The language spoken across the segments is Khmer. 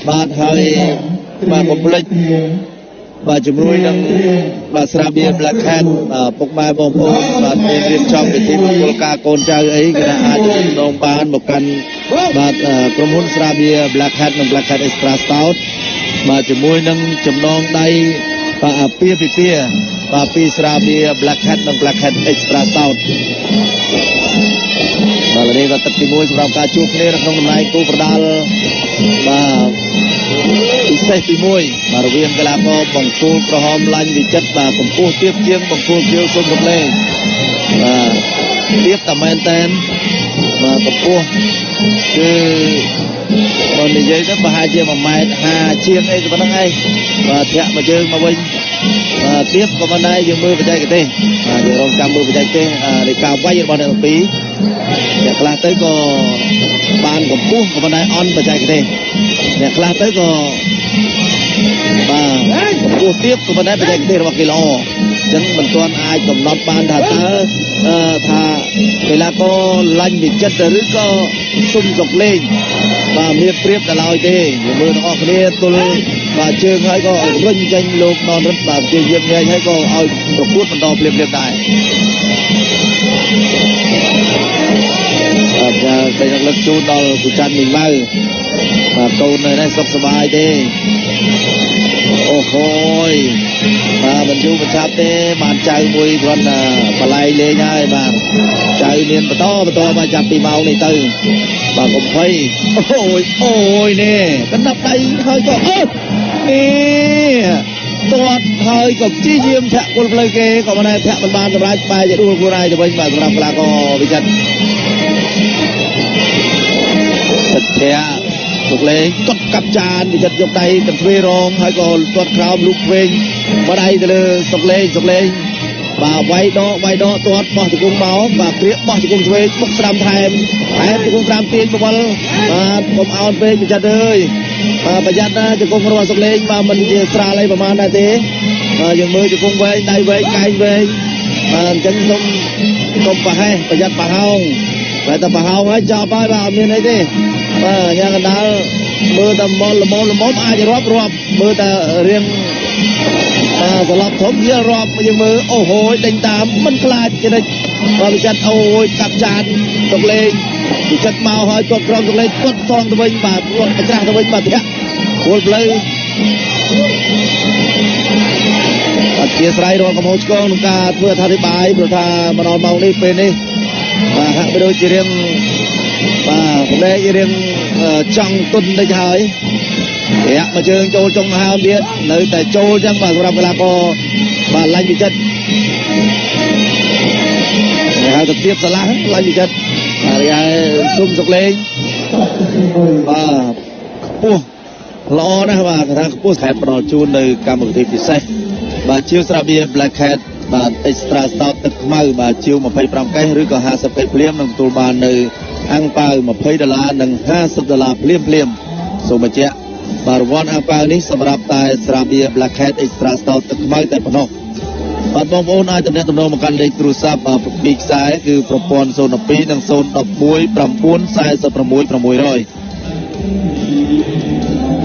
បាទហើយបាទកុំភ្លេចបាទជំនួយនឹងបាទស្រាបៀរ Black Hat ពុកម៉ែបងប្អូនបាទមានរៀបចំពិធីមង្គលការកូនចៅអីគេថាអាចដងបានមកកាន់បាទក្រុមហ៊ុនស្រាបៀរ Black Hat និង Black Hat Extra Stout បាទជាមួយនឹងចំណងដៃបាទអាពាហ៍ពិពាហ៍បាទពីស្រាបៀរ Black Hat និង Black Hat Extra Stout បាទនេះក៏ទឹកទី1សម្រាប់ការជួបគ្នានៅក្នុងតំណែងគូប្រដាល់បាទពិសេសទី1បាទរវាងកីឡាករបង្គោលក្រហមឡាញ់វិចិត្របាទកម្ពស់ទាបជាងបង្គោលខៀវសុំរំលែងបាទទាបតែមែនតែនបាទកម្ពស់គឺបើនិយាយទៅប្រហែលជា1.50 ម៉ែត្រជាងអីទៅប៉ុណ្្នឹងឯងបាទធាក់មកជើងមកវិញបាទទាបក៏មិនដែរយើងមើលបច្ចេកទេសបាទយើងរងចាំមើលបច្ចេកទេសនៃការវាយរបស់អ្នកទាំងពីរអ្នកខ្លះទៅក៏បានកម្ពស់ក៏មិនដែរអន់បច្ចេកទេសអ្នកខ្លះទៅក៏បាទកម្ពស់ទាបក៏មិនដែរបច្ចេកទេសរបស់គេល្អអញ្ចឹងមិនទាន់អាចកំណត់បានថាតើថាកីឡាករឡាញ់វិចិត្រឬក៏សុំសុកលេងបាទមានព្រៀបដល់ឡើយទេយើងមើលទាំងអស់គ្នាទល់បាទជើងហើយក៏រុញចេញលោកននរិទ្ធបាទជាយាមញែកហើយក៏ឲ្យប្រកួតបន្តភ្លាមៗដែរបាទតែនឹងលើកជូនដល់គូច័ន្ទមីងម៉ៅបាទកូននៅនេះសុខសប្បាយទេអូហូយបាទមិនយូរបញ្ចប់ទេបានចៅមួយគ្រាន់តែបល័យលេងហើយបាទចៅមានបន្តបាទចាប់ពីម៉ោងនេះទៅបាទកុំភ័យអូយនេះកណ្ដាប់ដៃហើយក៏នេះទាត់ហើយក៏ព្យាយាមធាក់គល់ផ្លូវគេក៏មិនដែរធាក់មិនបានសម្រាប់បែរជាដួលខ្លួនឯងទៅវិញបាទសម្រាប់កីឡាករវិចិត្រសិទ្ធិទុកលេងកត់កាប់ចានវិចិត្រយកដៃកន្ទ្វេរងហើយក៏ទាត់ក្រោមលូកវិញបដៃទៅលើសុកលេងបាទវាយដកទាត់បោះជង្គង់មកបាទព្រាកបោះជង្គង់ឆ្វេងបុកស្ដាំថែមជង្គង់ស្ដាំទាញបវល់បាទកុំអោនពេកវិចិត្រអើយបាទប្រយ័ត្នណាជង្គង់របស់សុកលេងបាទមិនជាស្រាលអីប្រហែលដែរទេបាទយើងមើលជង្គង់វែងដៃវែងកែងវែងបាទអញ្ចឹងសូមកុំប្រហែសប្រយ័ត្នប្រហោងតែប្រហោងហើយចប់ហើយបាទអត់មានអីទេបាទយ៉ាងកណ្ដាលមើលតែល្មមអាចរាប់មើលតែរៀងសន្លប់ធំវារាប់យើងមើលអូហូយដេញតាមមិនខ្លាចចរិតបាទវិចិត្រអូយកាប់ចានទុកលេងវិចិត្រមកហើយទាត់ក្រោមទុកលេងទាត់សងទៅវិញបាទទាត់ក្រាស់ទៅវិញបាទធាក់គោលផ្លូវអធិស្ឋានរបស់កំហុសឆ្គងក្នុងការធ្វើអធិប្បាយព្រោះថាមកដល់ម៉ោងនេះពេលនេះបាទហាក់បីដូចជារៀងបាទផ្លែរៀងចង់ទុនតិចហើយរាក់មកជើងចូលចុងហើមទៀតនៅតែចូលចឹងបាទសម្រាប់កីឡាករបាទឡាញ់វិចិត្រហើយទៅទៀតឆ្លាស់ឡាញ់វិចិត្រហើយសុំសុកលេងបាទខ្ពស់ល្អណាស់បាទថាខ្ពស់ខេត្តផ្ដល់ជូននៅកម្មវិធីពិសេសបាទជាវស្រាបៀរ Black Hat បាទ Extra Stout ទឹកខ្មៅបាទជាវ25កេសឬក៏50កេសភ្លាមនឹងទទួលបាននៅអង្គប៉ាវ$20និង$50ភ្លាមសូមបញ្ជាក់បាទរង្វាន់អង្គប៉ាវនេះសម្រាប់តែស្រាបៀរ Black Hat Extra Stout ទឹកខ្មៅតែប៉ុណ្ណោះបាទបងប្អូនអាចទំនាក់ទំនងមកកាន់លេខទូរស័ព្ទពីខ្សែគឺប្រព័ន្ធ012និង011 946 600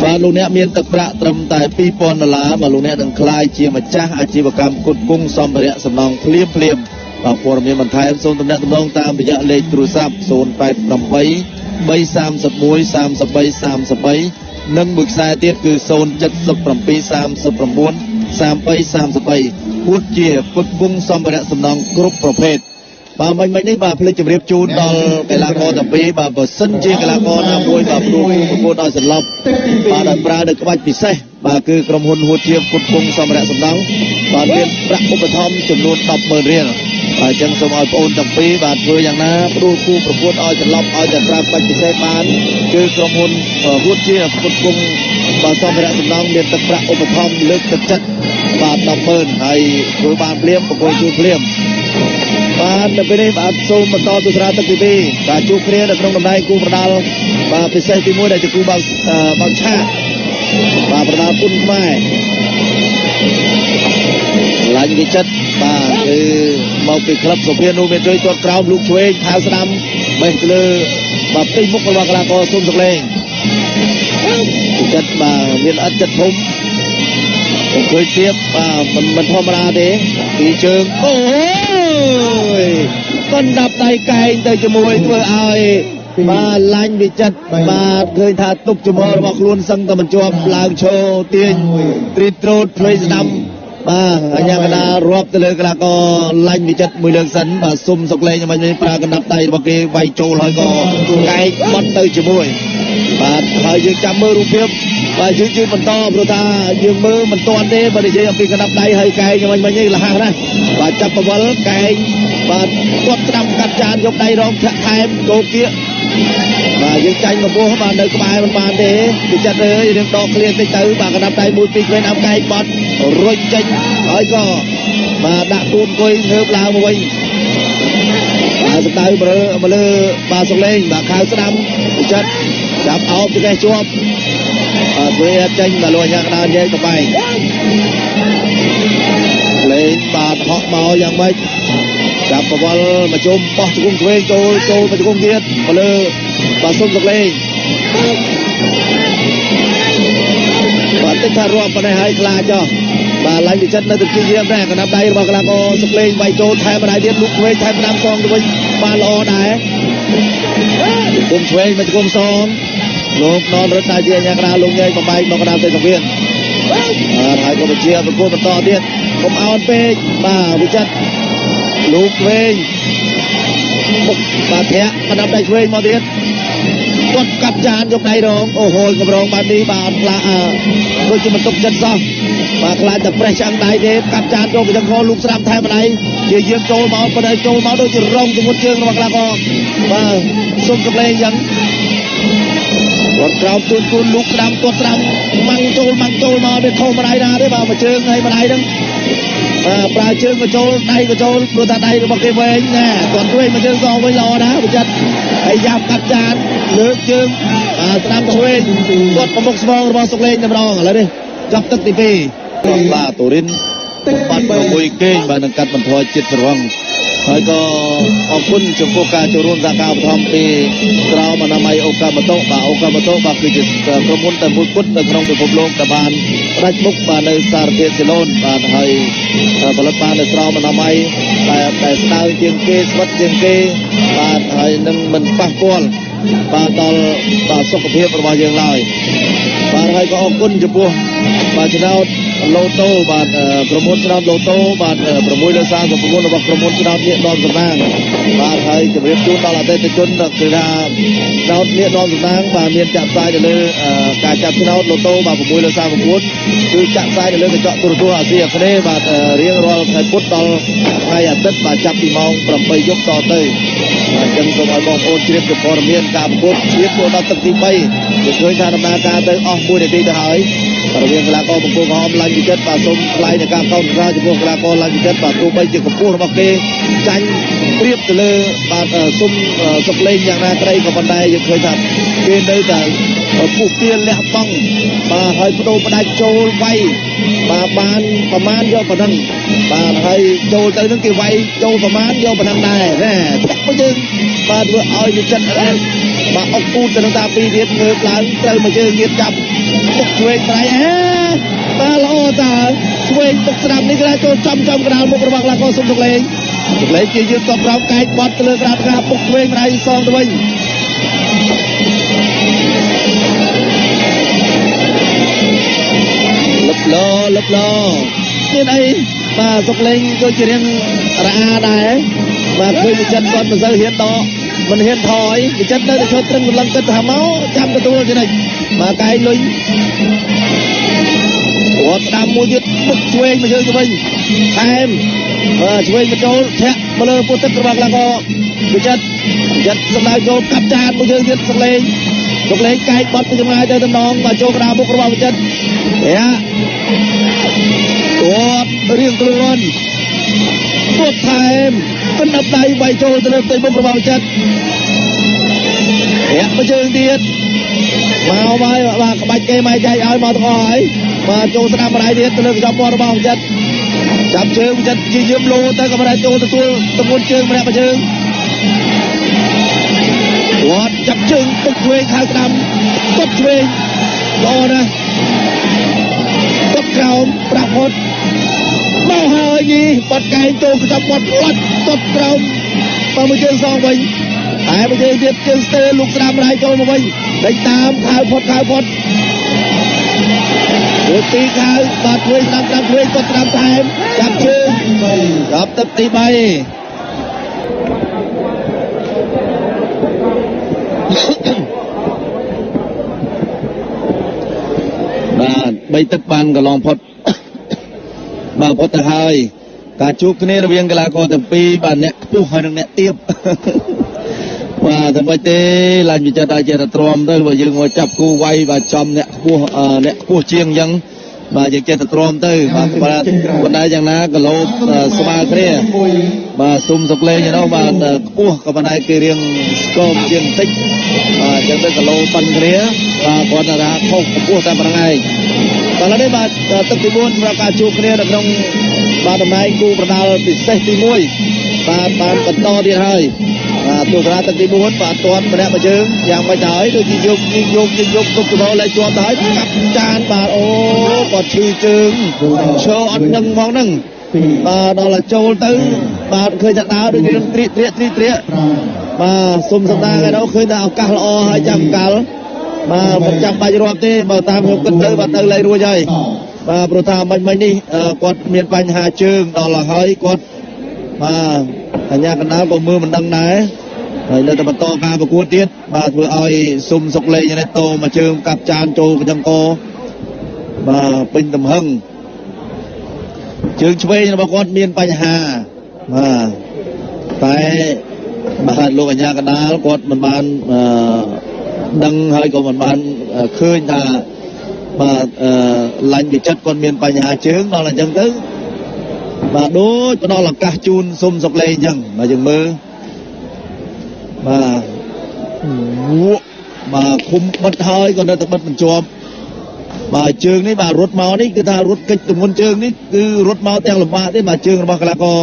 បាទលោកអ្នកមានទឹកប្រាក់ត្រឹមតែ$2000បាទលោកអ្នកនឹងក្លាយជាម្ចាស់អាជីវកម្មផ្គត់ផ្គង់សម្ភារៈសំណង់ភ្លាមបាទព័ត៌មានបន្ថែមសូមទំនាក់ទំនងតាមរយៈលេខទូរស័ព្ទ088 331 33 និងមួយខ្សែទៀតគឺ077 39 33 ពួតជាផ្គត់ផ្គង់សម្ភារៈសំណង់គ្រប់ប្រភេទបាទមិញនេះបាទផ្លេចជម្រាបជូនដល់កីឡាករទាំងពីរបាទបើសិនជាកីឡាករណាមួយបាទប្រកួតឲ្យសន្លប់បាទដោយប្រើនៅក្បាច់ពិសេសបាទគឺក្រុមហ៊ុនហួតជាផ្គត់ផ្គង់សម្ភារៈសំណង់បាទមានប្រាក់ឧបត្ថម្ភចំនួន$10,000បាទអញ្ចឹងសូមឲ្យបងប្អូនទាំងពីរបាទធ្វើយ៉ាងណាព្រោះគូប្រកួតឲ្យសន្លប់ឲ្យតែប្រើក្បាច់ពិសេសបានគឺក្រុមហ៊ុនហួតជាផ្គត់ផ្គង់បាទសម្ភារៈសំណង់មានទឹកប្រាក់ឧបត្ថម្ភលើកទឹកចិត្តបាទ$10,000ហើយធ្វើបានភ្លាមប្រកួតជួយភ្លាមបាទនៅពេលនេះបាទសូមបន្តទស្សនាទឹកទី2បាទជួបគ្នានៅក្នុងតំណែងគូប្រដាល់បាទពិសេសទី1ដែលជាគូបើកឆាកបាទប្រដាល់ពុនខ្មែរឡាញ់វិចិត្របាទគឺមកពីក្លឹបសុភានុមានជួយទាត់ក្រោមលូកឆ្វេងថៅស្ដាំបេះទៅលើបាទពេញមុខរបស់កីឡាករសុំសុកលេងវិចិត្រ ចិត្តបាទមានអត់ចិត្តធំឃើញទៀតបាទមិនធម្មតាទេពីជើងអូយគាត់ដាក់ដៃកែងទៅជាមួយធ្វើឲ្យបាទឡាញ់វិចិត្របាទឃើញថាទុកចំហរបស់ខ្លួនសឹងតែមិនជាប់ឡើងឈរទាញត្រីត្រូតភ្លេចស្ដាំបាទអញ្ញាកណ្ដាលរាប់ទៅលើកីឡាករឡាញ់វិចិត្រមួយលើកសិនបាទសុំសុកលេងមិនមានប្រើកណ្ដាប់ដៃរបស់គេវាយចូលហើយក៏កែកបត់ទៅជាមួយបាទហើយយើងចាំមើលរូបភាពបាទយើងជឿបន្តព្រោះថាយើងមើលមិនទាន់ទេបើនិយាយអំពីកណ្ដាប់ដៃហើយកែងមិននេះលះណាបាទចាប់ប្រវល់កែងបាទគាត់ស្ដាំកាត់ចានយកដៃរងធាក់ថែមគោគៀកបាទយើងចាញ់កម្ពស់បាទនៅក្បែរមិនបានទេវិចិត្រអើយរឿងដកឃ្លាតិចទៅបាទកណ្ដាប់ដៃមួយពីរវិញឲ្យកែងបត់រុញចេញហើយក៏បាទដាក់ទូនអង្គុយងើបឡើងមកវិញបាទសម្ដៅមកលើបាទសុកលេងបាទខៅស្ដាំវិចិត្រចាប់អោបទៅកេះជាប់បាទវាចេញមកលួចយ៉ាងដើរញែកក្បែងលេងបាទហក់មកយ៉ាងម៉េចចាប់ប្រវល់មកជុំបោះជង្គង់ឆ្វេងចូលមកជង្គង់ទៀតមកលើបាទសុំសុកលេងបាទទឹកថារាប់ប៉ុណ្ណេះហើយខ្លាចចុះបាទឡាញ់វិចិត្រនៅទឹកជាយាមដែរកណ្ដាប់ដៃរបស់កីឡាករសុកលេងវាយចូលថែមម្ដាយទៀតលុកឆ្វេងថែមតាមសងទៅវិញបានល្អដែរគុំឆ្វេងមកគុំសងលោកននរត់តែជាអញ្ញាកណ្ដាលលោកញែកបំបែកមកកណ្ដាលទៅសាវៀនបាទហើយក៏បញ្ជាប្រគល់បន្តទៀតកុំអោនពេកបាទវិចិត្រលោកឆ្វេងមុខបាទធាក់កណ្ដាប់ដៃឆ្វេងមកទៀតគាត់កាត់ចានយកដៃរងអូហូយកម្រងបាទនេះបាទអត់ខ្លាដូចជាមិនទុកចិត្តសោះបាទខ្លាចតែប្រេះឆ្អឹងដៃទេកាត់ចានយកកញ្ចឹងខលូកស្ដាំថែមដៃជាយាមចូលមកប៉ុន្តែចូលមកដូចជារងជំងឺជើងរបស់កីឡាករបាទសុំសម្លេងអញ្ចឹងគាត់ក្រោមទូនលូកស្ដាំទាត់ស្ដាំម៉ាំងចូលមកវាខុសម្ដាយណាទេបាទមួយជើងហើយម្ដាយហ្នឹងបាទប្រើជើងក៏ចូលដៃក៏ចូលព្រោះថាដៃរបស់គេវែងណែគាត់ជួយមួយជើងសងវិញល្អណាស់ប្រយ័ត្នហើយយ៉ាប់កាត់ចានលើកជើងស្ដាំទៅវិញគាត់ប្រមុខស្មងរបស់សុកលេងតែម្ដងឥឡូវនេះចាប់ទឹកទី2បាទតូរិនបាត់6គេងបាទនឹងកាត់បន្ថយចិត្តស្រវឹងហើយក៏អរគុណចំពោះការចូលរួមសហការឧបត្ថម្ភពីក្រមអនាម័យអូកាម៉ូតូបាទអូកាម៉ូតូបាទគឺជាក្រុមហ៊ុនតែមួយគត់នៅក្នុងពិភពលោកដែលបានផ្ដាច់មុខបាទនៅសារធាតុស៊ីឡូនបាទហើយផលិតបាននៅក្រមអនាម័យតែស្ដៅជាងគេស្វិតជាងគេបាទហើយនឹងមិនប៉ះពាល់បាទដល់បាទសុខភាពរបស់យើងឡើយបាទហើយក៏អរគុណចំពោះបាទឆ្នោតឡូតូបាទក្រុមហ៊ុនឆ្នោតឡូតូបាទ6លើ39របស់ក្រុមហ៊ុនឆ្នោតនេះនាំសំណាងបាទហើយជម្រាបជូនដល់អតិថិជនគឺថាឆ្នោតនេះនាំសំណាងបាទមានចាក់ផ្សាយទៅលើការចាប់ឆ្នោតឡូតូបាទ6លើ39គឺចាក់ផ្សាយទៅលើកញ្ចក់ទូរទស្សន៍អាស៊ីអាគ្នេយ៍បាទរៀងរាល់ថ្ងៃពុធដល់ថ្ងៃអាទិត្យបាទចាប់ពីម៉ោង8យប់តទៅអញ្ចឹងសូមឲ្យបងប្អូនជ្រាបពីព័ត៌មានការប្រកួតឈានចូលដល់ទឹកទី3គឺឃើញថាដំណើរការទៅអស់1នាទីទៅហើយរវាងកីឡាករបង្គោលក្រហមឡាញ់វិចិត្របាទសូមថ្លែងនៃការកោតសរសើរចំពោះកីឡាករឡាញ់វិចិត្របាទទោះបីជាកម្ពស់របស់គេចាញ់ព្រៀបទៅលើបាទសុំសុកលេងយ៉ាងណាក្តីក៏ប៉ុន្តែយើងឃើញថាគេនៅតែពុះទាលលះបង់បាទហើយបដូរផ្ដាច់ចូលវាយបាទបានប្រមាណយកប៉ុណ្ណឹងបាទហើយចូលទៅនឹងគេវាយចូលប្រមាណយកប៉ុណ្ណឹងដែរណាធាក់មកយើងបាទធ្វើឲ្យវិចិត្រអត់បាទអុកពូតទៅនឹងតាពីទៀតងើបឡើងត្រូវមកយើងទៀតចាប់ទុកឆ្វេងត្រៃបាទល្អតាឆ្វេងទុកស្ដាំនេះគេចូលចំកណ្ដាលមុខរបស់កីឡាករសុំសុកលេងជាយើងក៏ប្រោបកែកបត់ទៅលើក្រាបការពុកឆ្វេងម្ដាយសងទៅវិញលឹបឡមានអីបាទសុកលេងដូចជារៀងរអាដែរបាទឃើញវិចិត្រគាត់មិនសូវហ៊ានដកមិនហ៊ានថយវិចិត្រនៅតែឈរត្រឹងរលឹងគិតថាមកចាំទទួលជានិច្ចបាទកែលុយគាត់ស្ដាំមួយទៀតមុខឆ្វេងមកយើងទៅវិញថែមបាទឆ្វេងមកចូលធាក់មកលើពុះទឹករបស់កីឡាករវិចិត្រសម្ដៅចូលកាប់ចានមកយើងទៀតសុកលេងកែកបត់ទៅចម្ងាយទៅតំណងបាទចូលកណ្ដាលមុខរបស់វិចិត្រគាត់រៀងខ្លួនគាត់ថែមបណ្ដាប់ដៃវាយចូលទៅលើផ្ទៃមុខរបស់វិចិត្រមកយើងទៀតមកបាទក្បាច់គេមកចែកឲ្យមកទាំងអស់ហើយបាទចូលស្ដាប់ម្ដាយទៀតទៅលើកញ្ចក់មាត់របស់វិចិត្រចាប់ជើងវិចិត្រជាយាមលោទៅក៏មិនអាចចូលទទួលទម្ងន់ជើងម្នាក់មួយជើងគាត់ចាប់ជើងទុកឆ្វេងខៅស្ដាំគាត់ឆ្វេង ល្អណាស់ទុកក្រោមប្រពន្ធមកហើយនេះបាត់កែងចូលកចាប់បាត់លាត់ទុកក្រោមបើមួយជើងសងវិញតែមួយជើងទៀតជើងស្ទើរលោកស្ដាំរាយចូលមកវិញដេញតាមខៅផុតមួយទីខៅបាទធ្វើស្ដាំធ្វើគាត់ស្ដាំថែមចាប់ជើងចាប់ទឹកទី3បាទ3ទឹកបានកន្លងផុតបាទផុតទៅហើយការជួបគ្នារវាងកីឡាករទាំងពីរបាទអ្នកខ្ពស់ហើយនិងអ្នកទាបបាទតែមិនទេឡើងវិចិត្រអាចទៅទ្រាំទៅបើយើងមកចាប់គូវាយបាទចំអ្នកខ្ពស់ជាងអញ្ចឹងបាទយើងចេះតែទ្រាំទៅបាទប៉ុន្តែយ៉ាងណាគីឡូស្មើគ្នាបាទសុំសុកលេងឯនោះបាទខ្ពស់ក៏ប៉ុន្តែគេរៀងស្គមជាងបន្តិចបាទអញ្ចឹងទៅគីឡូប៉ុនគ្នាបាទគាត់ថាខុសខ្ពស់តែប៉ុណ្្នឹងឯងបាទឥឡូវនេះបាទទឹកទី4សម្រាប់ការជួបគ្នានៅក្នុងបាទតំណែងគូប្រដាល់ពិសេសទី1បាទបានបន្តទៀតហើយបាទទូប្រាទឹកទី4បាទទាត់ម្នាក់មួយជើងយ៉ាងមិនដែរដូចជាយកទុកទៅលេខជាប់ទៅហើយកាប់ចានបាទអូគាត់ឈឺជើងឈរអត់នឹងហ្មងហ្នឹងបាទដល់តែចូលទៅបាទឃើញថាដើរដូចរឿងត្រៀកបាទសុំសម្ដាងឯនោះឃើញថាឱកាសល្អហើយចាំកាល់បាទមិនចាំបាច់រាប់ទេបើតាមខ្ញុំគិតទៅបាទទៅលេខរួចហើយបាទព្រោះថាមិញនេះគាត់មានបញ្ហាជើងដល់ហើយគាត់បាទអញ្ញាកណ្ដាលក៏មើលមិនដឹងដែរហើយនៅតែបន្តការប្រកួតទៀតបាទធ្វើឲ្យសុំសុកលេងនេះតមកជើងកាប់ចានចូលកញ្ចឹងកបាទពេញទំហឹងជើងឆ្វេងរបស់គាត់មានបញ្ហាបាទតែបាទលោកអញ្ញាកណ្ដាលគាត់មិនបានដឹងហើយក៏មិនបានឃើញថាបាទឡាញ់វិចិត្រគាត់មានបញ្ហាជើងដល់អញ្ចឹងទៅបាទដូចផ្ដល់ឱកាសជូនសុំសុកលេងអញ្ចឹងបាទយើងមើលបាទឃុំបិទហើយក៏នៅតែបិទមិនជាប់បាទជើងនេះបាទរត់មកនេះគឺថារត់កិច្ចទម្ងន់ជើងនេះគឺរត់មកទាំងលំបាកទេបាទជើងរបស់កីឡាករ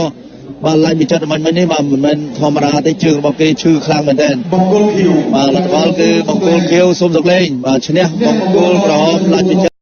បាទឡាញ់វិចិត្រមិននេះបាទមិនមែនធម្មតាទេជើងរបស់គេឈឺខ្លាំងមែនទែនបង្គោលខៀវបាទលទ្ធផលគឺបង្គោលខៀវសុំសុកលេងបាទឈ្នះបង្គោលក្រហមឡាញ់វិចិត្រ